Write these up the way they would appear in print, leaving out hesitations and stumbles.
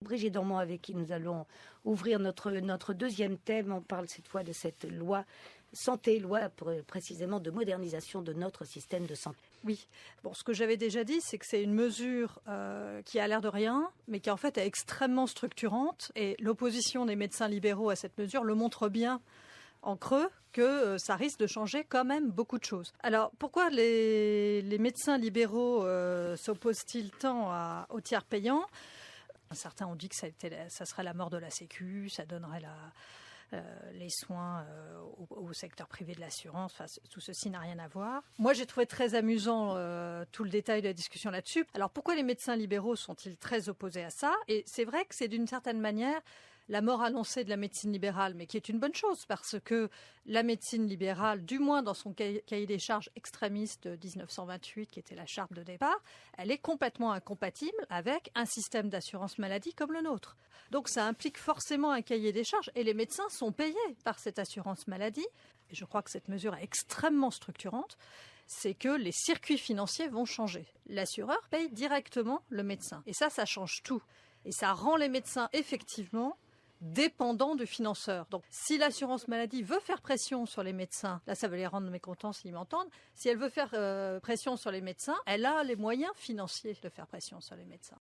Brigitte Dormont, avec qui nous allons ouvrir notre deuxième thème. On parle cette fois de cette loi santé, loi précisément de modernisation de notre système de santé. Oui. Bon, ce que j'avais déjà dit, c'est que c'est une mesure qui a l'air de rien, mais qui en fait est extrêmement structurante. Et l'opposition des médecins libéraux à cette mesure le montre bien en creux que ça risque de changer quand même beaucoup de choses. Alors, pourquoi les médecins libéraux s'opposent-ils tant au tiers payant ? Certains ont dit que ça serait la mort de la Sécu, ça donnerait les soins au secteur privé de l'assurance. Enfin, tout ceci n'a rien à voir. Moi, j'ai trouvé très amusant tout le détail de la discussion là-dessus. Alors, pourquoi les médecins libéraux sont-ils très opposés à ça ? Et c'est vrai que c'est d'une certaine manière la mort annoncée de la médecine libérale, mais qui est une bonne chose, parce que la médecine libérale, du moins dans son cahier des charges extrémiste de 1928, qui était la charte de départ, elle est complètement incompatible avec un système d'assurance maladie comme le nôtre. Donc ça implique forcément un cahier des charges, et les médecins sont payés par cette assurance maladie. Et je crois que cette mesure est extrêmement structurante. C'est que les circuits financiers vont changer. L'assureur paye directement le médecin. Et ça change tout. Et ça rend les médecins effectivement dépendants du financeur. Donc, si l'assurance maladie veut faire pression sur les médecins, là, ça va les rendre mécontents s'ils m'entendent, si elle veut faire pression sur les médecins, elle a les moyens financiers de faire pression sur les médecins.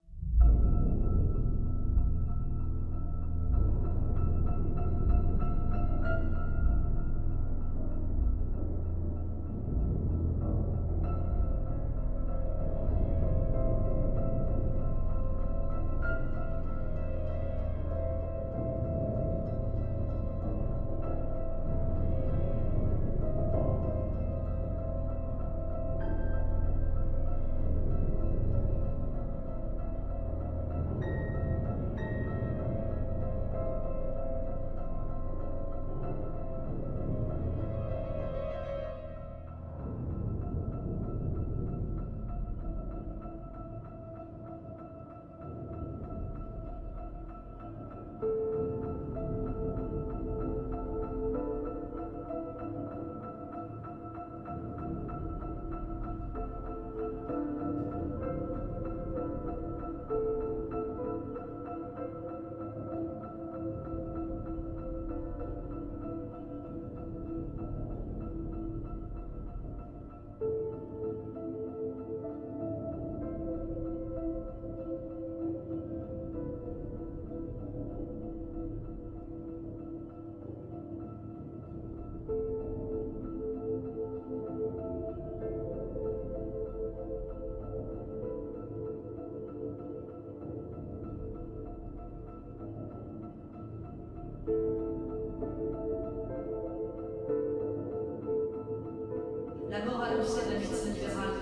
La mort annoncée de la médecine libérale